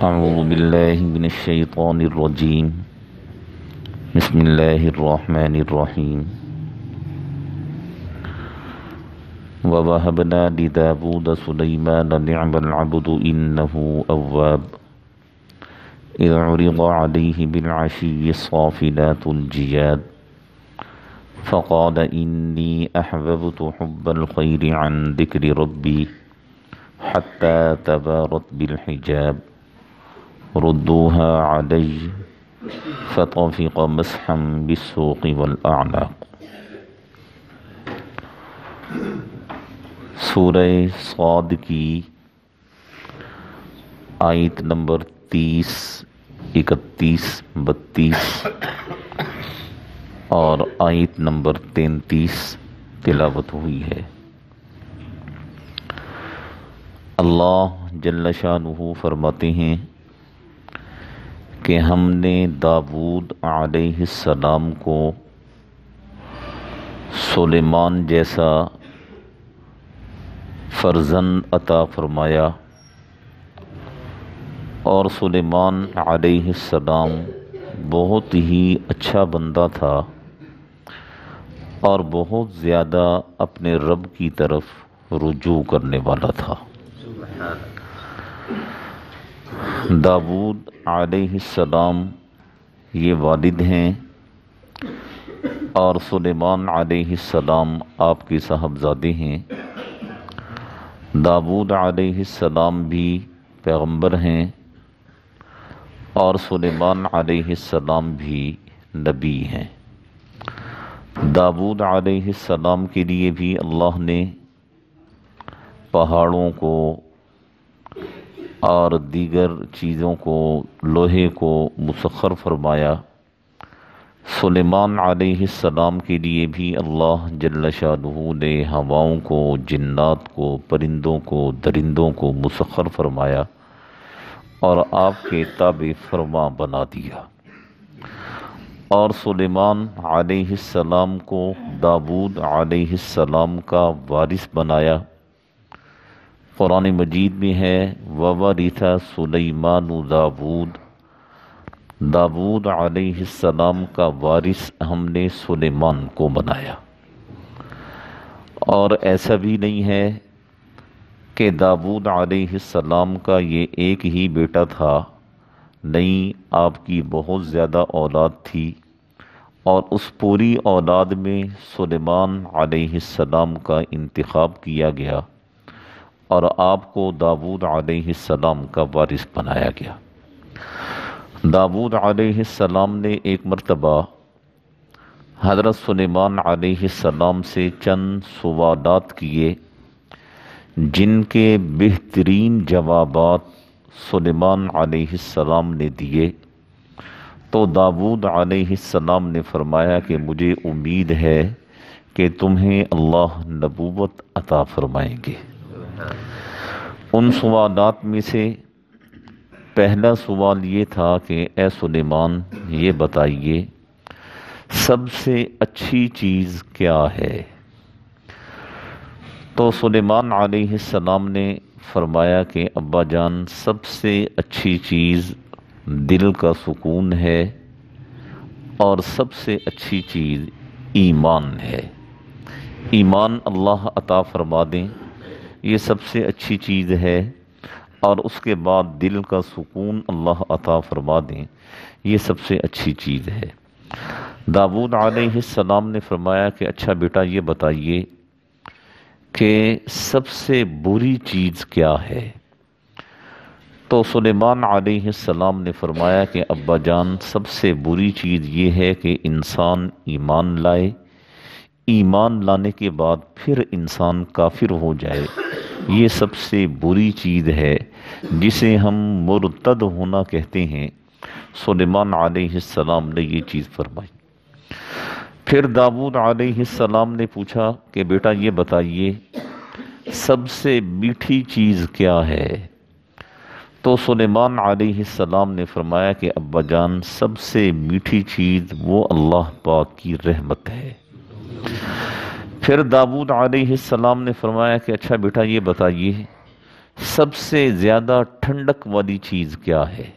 أعوذ بالله من الشيطان الرجيم. بسم الله الرحمن الرحيم. ووهبنا لداود سليمان نعم العبد إنه أواب إذ عرض عليه بالعشي الصافنات الجياد فقال إني أحببت حب الخير عن ذكر ربي حتى تبارت بالحجاب ردوها علي فطفق مسحا بالسوق والأعناق. سورہ صاد کی آیت نمبر 30، 31، 32 اور آیت نمبر 33 تلاوت ہوئی ہے۔ اللہ جل شانہ فرماتے ہیں کہ ہم نے داؤد علیہ السلام کو سلیمان جیسا فرزند عطا فرمایا، اور سلیمان علیہ السلام بہت ہی اچھا بندہ تھا اور بہت زیادہ اپنے رب کی طرف رجوع کرنے والا تھا۔ داؤد علیہ السلام یہ والد ہیں اور سلیمان علیہ السلام آپ کے صاحبزادے ہیں۔ داؤد علیہ السلام بھی پیغمبر ہیں اور سلیمان علیہ السلام بھی نبی ہیں۔ داؤد علیہ السلام کے لیے بھی اللہ نے پہاڑوں کو اور دیگر چیزوں کو، لوہے کو مسخر فرمایا۔ سلیمان علیہ السلام کے لیے بھی اللہ جل شانہ نے ہواؤں کو، جنات کو، پرندوں کو، درندوں کو مسخر فرمایا اور آپ کے تابع فرما بنا دیا۔ اور سلیمان علیہ السلام کو داؤد علیہ السلام کا وارث بنایا۔ قرآن مجید میں ہے وَوَرِثَ سُلَيْمَانُ داؤد، داؤد علیہ السلام کا وارث ہم نے سلیمان کو بنایا۔ اور ایسا بھی نہیں ہے کہ داؤد علیہ السلام کا یہ ایک ہی بیٹا تھا، نہیں، آپ کی بہت زیادہ اولاد تھی، اور اس پوری اولاد میں سلیمان علیہ السلام کا انتخاب کیا گیا اور آپ کو داؤد علیہ السلام کا وارث بنایا گیا۔ داؤد علیہ السلام نے ایک مرتبہ حضرت سلیمان علیہ السلام سے چند سوالات کیے، جن کے بہترین جوابات سلیمان علیہ السلام نے دیے، تو داؤد علیہ السلام نے فرمایا کہ مجھے امید ہے کہ تمہیں اللہ نبوت عطا فرمائیں گے۔ ان سوالات میں سے پہلا سوال یہ تھا کہ اے سلیمان، یہ بتائیے سب سے اچھی چیز کیا ہے؟ تو سلیمان علیہ السلام نے فرمایا کہ ابا جان، سب سے اچھی چیز دل کا سکون ہے اور سب سے اچھی چیز ایمان ہے۔ ایمان اللہ عطا فرما دیں، یہ سب سے اچھی چیز ہے، اور اس کے بعد دل کا سکون اللہ عطا فرما دیں، یہ سب سے اچھی چیز ہے۔ داؤد علیہ السلام نے فرمایا کہ اچھا بیٹا، یہ بتائیے کہ سب سے بری چیز کیا ہے؟ تو سلیمان علیہ السلام نے فرمایا کہ ابا جان، سب سے بری چیز یہ ہے کہ انسان ایمان لائے، ایمان لانے کے بعد پھر انسان کافر ہو جائے، یہ سب سے بری چیز ہے، جسے ہم مرتد ہونا کہتے ہیں۔ سلیمان علیہ السلام نے یہ چیز فرمائی۔ پھر داؤد علیہ السلام نے پوچھا کہ بیٹا یہ بتائیے سب سے میٹھی چیز کیا ہے؟ تو سلیمان علیہ السلام نے فرمایا کہ ابا جان، سب سے میٹھی چیز وہ اللہ پاک کی رحمت ہے۔ پھر داؤد علیہ السلام نے فرمایا کہ اچھا بیٹا یہ بتائیے سب سے زیادہ ٹھنڈک والی چیز کیا ہے؟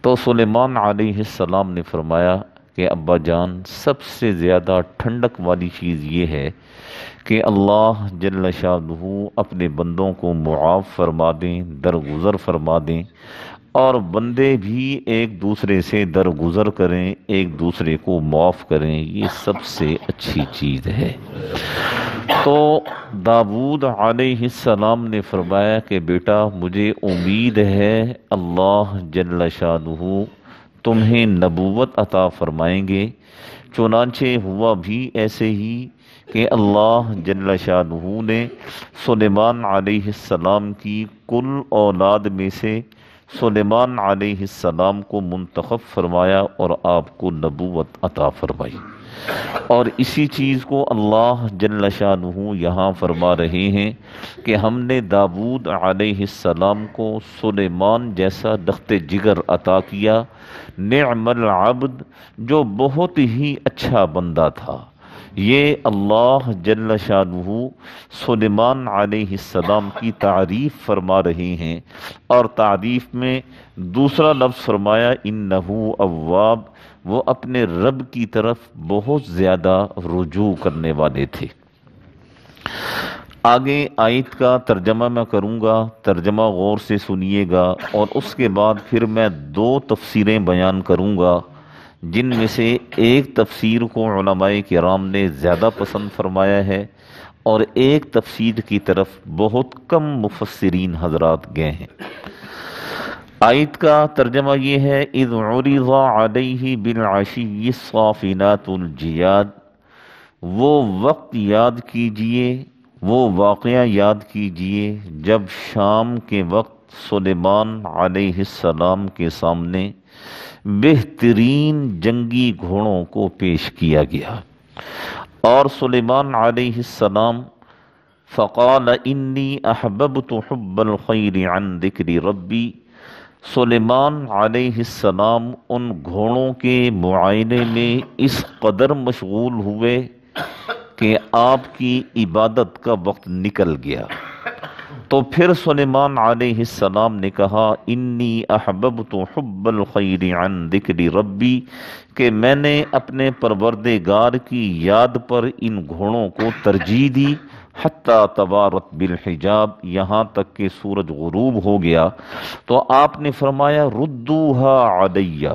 تو سلیمان علیہ السلام نے فرمایا کہ ابا جان سب سے زیادہ ٹھنڈک والی چیز یہ ہے کہ اللہ جل شانہ اپنے بندوں کو معاف فرما دیں، درگزر فرما دیں، اور بندے بھی ایک دوسرے سے درگزر کریں، ایک دوسرے کو معاف کریں، یہ سب سے اچھی چیز ہے۔ تو داؤد علیہ السلام نے فرمایا کہ بیٹا مجھے امید ہے اللہ جل شانہ تمہیں نبوت عطا فرمائیں گے۔ چنانچہ ہوا بھی ایسے ہی کہ اللہ جل شانہ نے سلیمان علیہ السلام کی کل اولاد میں سے سلیمان علیہ السلام کو منتخب فرمایا اور آپ کو نبوت عطا فرمائی۔ اور اسی چیز کو اللہ جل شانہ یہاں فرما رہے ہیں کہ ہم نے داؤد علیہ السلام کو سلیمان جیسا دخت جگر عطا کیا، نعم العبد، جو بہت ہی اچھا بندہ تھا۔ یہ اللہ جل شانہ سلیمان علیہ السلام کی تعریف فرما رہے ہیں، اور تعریف میں دوسرا لفظ فرمایا انہ اواب، وہ اپنے رب کی طرف بہت زیادہ رجوع کرنے والے تھے۔ آگے آیت کا ترجمہ میں کروں گا، ترجمہ غور سے سنیے گا، اور اس کے بعد پھر میں دو تفسیریں بیان کروں گا، جن میں سے ایک تفسیر کو علماء کرام نے زیادہ پسند فرمایا ہے، اور ایک تفسیر کی طرف بہت کم مفسرین حضرات گئے ہیں۔ آیت کا ترجمہ یہ ہے اذ عرض علیہ بالعشی الصافنات الجیاد، وہ وقت یاد کیجئے، وہ واقعہ یاد کیجئے جب شام کے وقت سلیمان علیہ السلام کے سامنے بہترین جنگی گھوڑوں کو پیش کیا گیا، اور سلیمان علیہ السلام فقال انی احببت حب الخیر عن ذکر ربی، سلیمان علیہ السلام ان گھوڑوں کے معائنے میں اس قدر مشغول ہوئے کہ آپ کی عبادت کا وقت نکل گیا۔ تو پھر سلیمان علیہ السلام نے کہا انی احببت حب الخیر عن ذکر ربی، کہ میں نے اپنے پروردگار کی یاد پر ان گھوڑوں کو ترجیح دی، حتی توارت بالحجاب، یہاں تک کہ سورج غروب ہو گیا۔ تو آپ نے فرمایا ردوہا علیہ،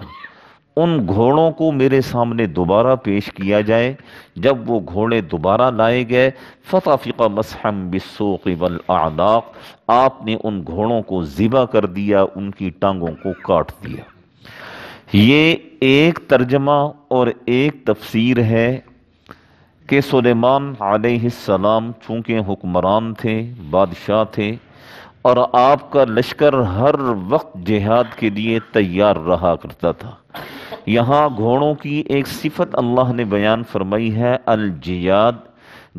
ان گھوڑوں کو میرے سامنے دوبارہ پیش کیا جائے۔ جب وہ گھوڑے دوبارہ لائے گئے فطفق مسحا بالسوق والاعناق، آپ نے ان گھوڑوں کو ذبح کر دیا، ان کی ٹانگوں کو کاٹ دیا۔ یہ ایک ترجمہ اور ایک تفسیر ہے کہ سلیمان علیہ السلام چونکہ حکمران تھے، بادشاہ تھے، اور آپ کا لشکر ہر وقت جہاد کے لیے تیار رہا کرتا تھا۔ یہاں گھوڑوں کی ایک صفت اللہ نے بیان فرمائی ہے الجیاد۔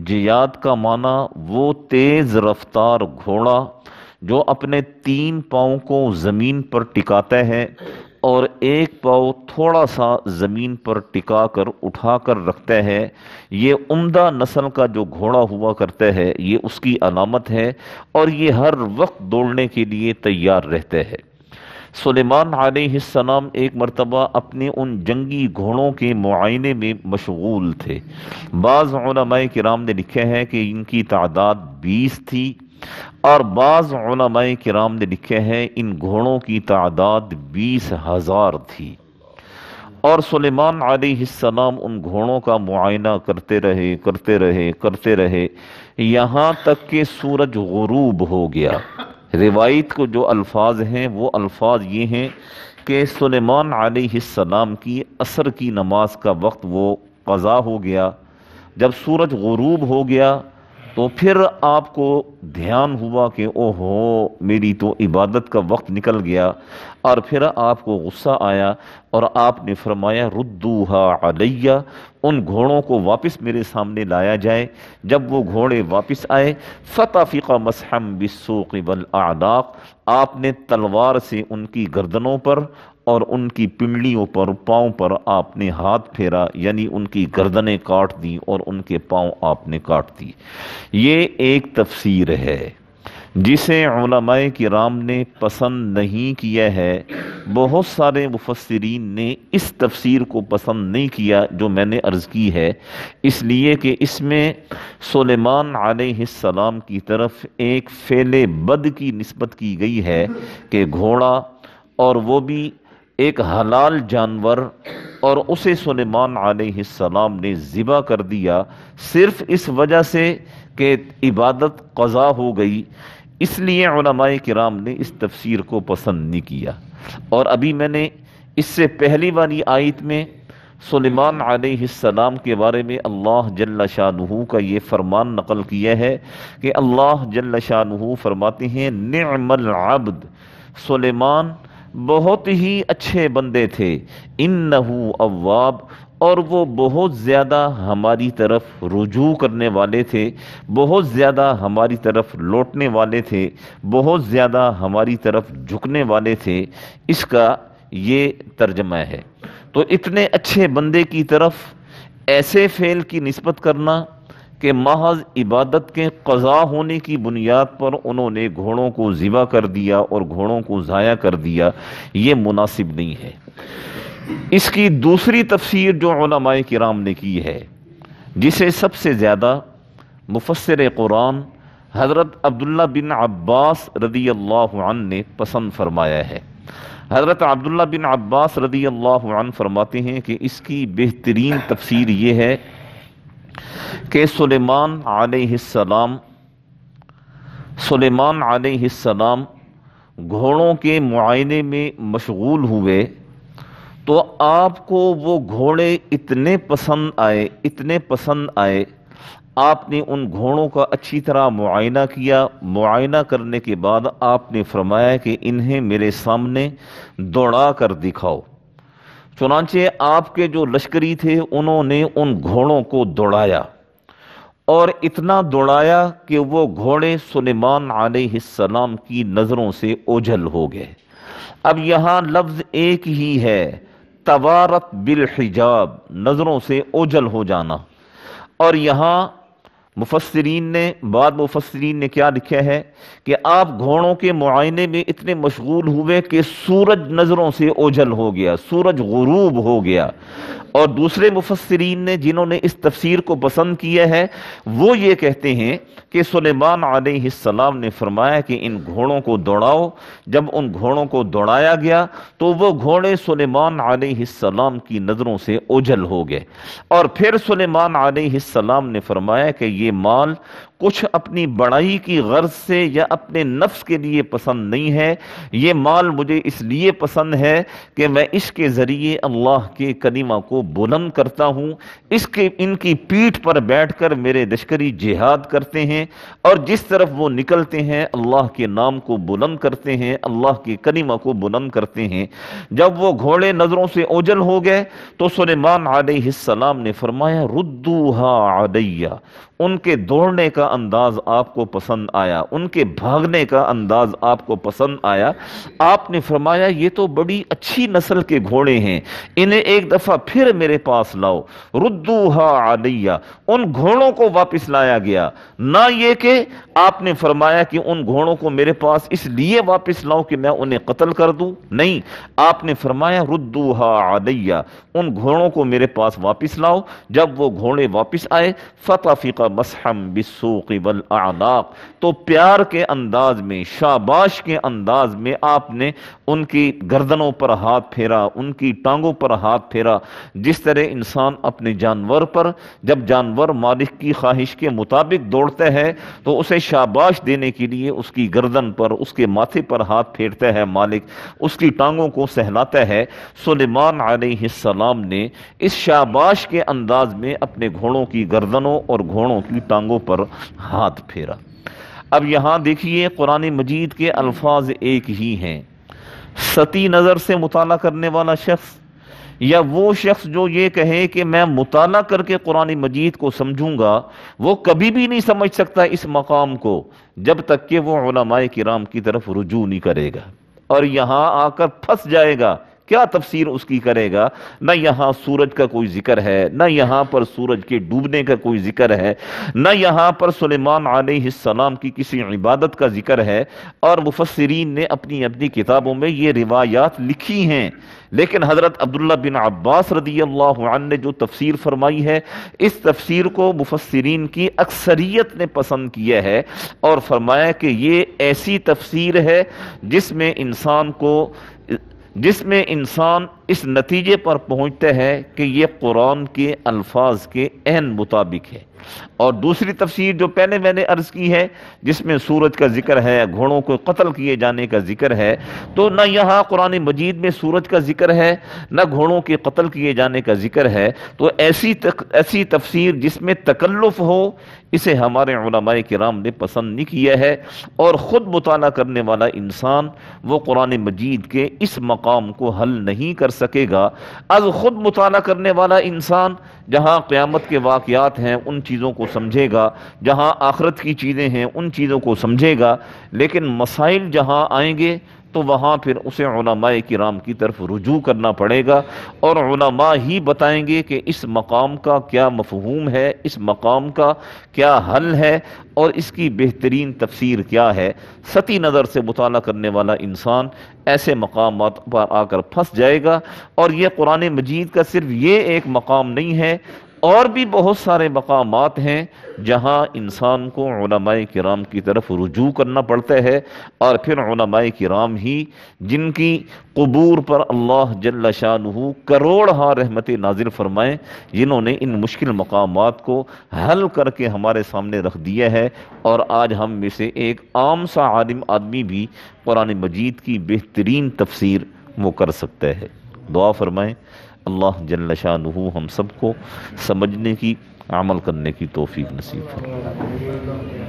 جیاد کا معنی وہ تیز رفتار گھوڑا جو اپنے 3 پاؤں کو زمین پر ٹکاتا ہے اور ایک پاؤں تھوڑا سا زمین پر ٹکا کر اٹھا کر رکھتا ہے۔ یہ عمدہ نسل کا جو گھوڑا ہوا کرتا ہے، یہ اس کی علامت ہے، اور یہ ہر وقت دوڑنے کے لیے تیار رہتا ہے۔ سلیمان علیہ السلام ایک مرتبہ اپنے ان جنگی گھوڑوں کے معائنے میں مشغول تھے۔ بعض علماء کرام نے لکھا ہے کہ ان کی تعداد 20 تھی، اور بعض علماء کرام نے لکھا ہے ان گھوڑوں کی تعداد 20,000 تھی۔ اور سلیمان علیہ السلام ان گھوڑوں کا معائنہ کرتے رہے یہاں تک کہ سورج غروب ہو گیا۔ روایت کو جو الفاظ ہیں وہ الفاظ یہ ہیں کہ سلیمان علیہ السلام کی عصر کی نماز کا وقت وہ قضا ہو گیا۔ جب سورج غروب ہو گیا تو پھر آپ کو دھیان ہوا کہ اوہو میری تو عبادت کا وقت نکل گیا، اور پھر آپ کو غصہ آیا اور آپ نے فرمایا ردوہا علیہ، ان گھوڑوں کو واپس میرے سامنے لایا جائے۔ جب وہ گھوڑے واپس آئے فطفق مسحا بالسوق والاعناق، آپ نے تلوار سے ان کی گردنوں پر اور ان کی پنڈلیوں پر، پاؤں پر آپ نے ہاتھ پھیرا، یعنی ان کی گردنیں کاٹ دی اور ان کے پاؤں آپ نے کاٹ دی۔ یہ ایک تفسیر ہے۔ جسے علماء کرام نے پسند نہیں کیا ہے، بہت سارے مفسرین نے اس تفسیر کو پسند نہیں کیا جو میں نے عرض کی ہے، اس لیے کہ اس میں سلیمان علیہ السلام کی طرف ایک فعل بد کی نسبت کی گئی ہے کہ گھوڑا، اور وہ بھی ایک حلال جانور، اور اسے سلیمان علیہ السلام نے ذبح کر دیا صرف اس وجہ سے کہ عبادت قضا ہو گئی، اس لیے علماء کرام نے اس تفسیر کو پسند نہیں کیا۔ اور ابھی میں نے اس سے پہلی والی آیت میں سلیمان علیہ السلام کے بارے میں اللہ جل شانہ کا یہ فرمان نقل کیا ہے کہ اللہ جل شانہ فرماتے ہیں نعم العبد، سلیمان بہت ہی اچھے بندے تھے، انہو اواب، اور وہ بہت زیادہ ہماری طرف رجوع کرنے والے تھے، بہت زیادہ ہماری طرف لوٹنے والے تھے، بہت زیادہ ہماری طرف جھکنے والے تھے، اس کا یہ ترجمہ ہے۔ تو اتنے اچھے بندے کی طرف ایسے فعل کی نسبت کرنا کہ محض عبادت کے قضا ہونے کی بنیاد پر انہوں نے گھوڑوں کو ذبح کر دیا اور گھوڑوں کو ضائع کر دیا، یہ مناسب نہیں ہے۔ اس کی دوسری تفسیر جو علماء کرام نے کی ہے، جسے سب سے زیادہ مفسر قرآن حضرت عبداللہ بن عباس رضی اللہ عنہ نے پسند فرمایا ہے۔ حضرت عبداللہ بن عباس رضی اللہ عنہ فرماتے ہیں کہ اس کی بہترین تفسیر یہ ہے کہ سلیمان علیہ السلام گھوڑوں کے معائنے میں مشغول ہوئے تو آپ کو وہ گھوڑے اتنے پسند آئے، آپ نے ان گھوڑوں کا اچھی طرح معائنہ کیا، معائنہ کرنے کے بعد آپ نے فرمایا کہ انہیں میرے سامنے دوڑا کر دکھاؤ۔ چنانچہ آپ کے جو لشکری تھے انہوں نے ان گھوڑوں کو دوڑایا، اور اتنا دوڑایا کہ وہ گھوڑے سلیمان علیہ السلام کی نظروں سے اوجھل ہو گئے۔ اب یہاں لفظ ایک ہی ہے، توارت بالحجاب، نظروں سے اوجھل ہو جانا، اور یہاں بعض مفسرین نے کیا لکھا ہے کہ آپ گھوڑوں کے معائنے میں اتنے مشغول ہوئے کہ سورج نظروں سے اوجھل ہو گیا، سورج غروب ہو گیا۔ اور دوسرے مفسرین نے جنہوں نے اس تفسیر کو پسند کیا ہے وہ یہ کہتے ہیں کہ سلیمان علیہ السلام نے فرمایا کہ ان گھوڑوں کو دوڑاؤ، جب ان گھوڑوں کو دوڑایا گیا تو وہ گھوڑے سلیمان علیہ السلام کی نظروں سے اوجھل ہو گئے، اور پھر سلیمان علیہ السلام نے فرمایا کہ یہ مال کچھ اپنی بڑائی کی غرض سے یا اپنے نفس کے لیے پسند نہیں ہے، یہ مال مجھے اس لیے پسند ہے کہ میں اس کے ذریعے اللہ کے کلمہ کو بلند کرتا ہوں، ان کی پیٹھ پر بیٹھ کر میرے لشکری جہاد کرتے ہیں، اور جس طرف وہ نکلتے ہیں اللہ کے نام کو بلند کرتے ہیں، اللہ کے کلمہ کو بلند کرتے ہیں۔ جب وہ گھوڑے نظروں سے اوجھل ہو گئے تو سلیمان علیہ السلام نے فرمایا ردوہا علیہ، ان کے دوڑنے کا انداز آپ کو پسند آیا، ان کے بھاگنے کا انداز آپ کو پسند آیا، آپ نے فرمایا یہ تو بڑی اچھی نسل کے گھوڑے ہیں، انہیں ایک دفعہ پھر میرے پاس لاؤ۔ ردوہا علیہ، ان گھوڑوں کو واپس لایا گیا، نہ یہ کہ آپ نے فرمایا کہ ان گھوڑوں کو میرے پاس اس لیے واپس لاؤ کہ میں انہیں قتل کر دوں، نہیں، آپ نے فرمایا ردوہا علیہ، ان گھوڑوں کو میرے پاس واپس لاؤ۔ جب وہ گھوڑے واپس آئے فطفق مسحا بالسوق والاعناق، تو پیار کے انداز میں، شاباش کے انداز میں آپ نے ان کی گردنوں پر ہاتھ پھیرا، ان کی ٹانگوں پر ہاتھ پھیرا، جس طرح انسان اپنے جانور پر جب جانور مالک کی خواہش کے مطابق دوڑتا ہے تو اسے شاباش دینے کے لیے اس کی گردن پر، اس کے ماتھے پر ہاتھ پھیرتا ہے مالک، اس کی ٹانگوں کو سہلاتا ہے۔ سلیمان علیہ السلام نے اس شاباش کے انداز میں اپنے گھوڑوں کی گردنوں اور گھوڑوں کی ٹانگوں پر ہاتھ پھیرا۔ اب یہاں دیکھیے قرآن مجید کے الفاظ ایک ہی ہیں، سطحی نظر سے مطالعہ کرنے والا شخص یا وہ شخص جو یہ کہے کہ میں مطالعہ کر کے قرآن مجید کو سمجھوں گا، وہ کبھی بھی نہیں سمجھ سکتا اس مقام کو جب تک کہ وہ علماء کرام کی طرف رجوع نہیں کرے گا، اور یہاں آ کر پھنس جائے گا کیا تفسیر اس کی کرے گا؟ نہ یہاں سورج کا کوئی ذکر ہے، نہ یہاں پر سورج کے ڈوبنے کا کوئی ذکر ہے، نہ یہاں پر سلیمان علیہ السلام کی کسی عبادت کا ذکر ہے، اور مفسرین نے اپنی اپنی کتابوں میں یہ روایات لکھی ہیں، لیکن حضرت عبداللہ بن عباس رضی اللہ عنہ نے جو تفسیر فرمائی ہے، اس تفسیر کو مفسرین کی اکثریت نے پسند کیا ہے اور فرمایا کہ یہ ایسی تفسیر ہے جس میں انسان اس نتیجے پر پہنچتا ہے کہ یہ قرآن کے الفاظ کے عین مطابق ہے۔ اور دوسری تفسیر جو پہلے میں نے عرض کی ہے، جس میں سورج کا ذکر ہے، گھوڑوں کو قتل کیے جانے کا ذکر ہے، تو نہ یہاں قرآن مجید میں سورج کا ذکر ہے، نہ گھوڑوں کے قتل کیے جانے کا ذکر ہے، تو ایسی تفسیر جس میں تکلف ہو، اسے ہمارے علماء کرام نے پسند نہیں کیا ہے۔ اور خود مطالعہ کرنے والا انسان وہ قرآن مجید کے اس مقام کو حل نہیں کر سکے گا۔ از خود مطالعہ کرنے والا انسان جہاں قیامت کے واقعات ہیں ان چیزوں کو سمجھے گا، جہاں آخرت کی چیزیں ہیں ان چیزوں کو سمجھے گا، لیکن مسائل جہاں آئیں گے تو وہاں پھر اسے علماء کرام کی طرف رجوع کرنا پڑے گا، اور علماء ہی بتائیں گے کہ اس مقام کا کیا مفہوم ہے، اس مقام کا کیا حل ہے، اور اس کی بہترین تفسیر کیا ہے۔ سطحی نظر سے مطالعہ کرنے والا انسان ایسے مقامات پر آ کر پھنس جائے گا، اور یہ قرآن مجید کا صرف یہ ایک مقام نہیں ہے، اور بھی بہت سارے مقامات ہیں جہاں انسان کو علماء کرام کی طرف رجوع کرنا پڑتا ہے، اور پھر علماء کرام ہی جن کی قبور پر اللہ جل شانہ کروڑہا رحمت نازل فرمائیں، جنہوں نے ان مشکل مقامات کو حل کر کے ہمارے سامنے رکھ دیا ہے، اور آج ہم میں سے ایک عام سا عالم آدمی بھی قرآن مجید کی بہترین تفسیر وہ کر سکتا ہے۔ دعا فرمائیں اللہ جل شانہ ہم سب کو سمجھنے کی، عمل کرنے کی توفیق نصیب فرمائے۔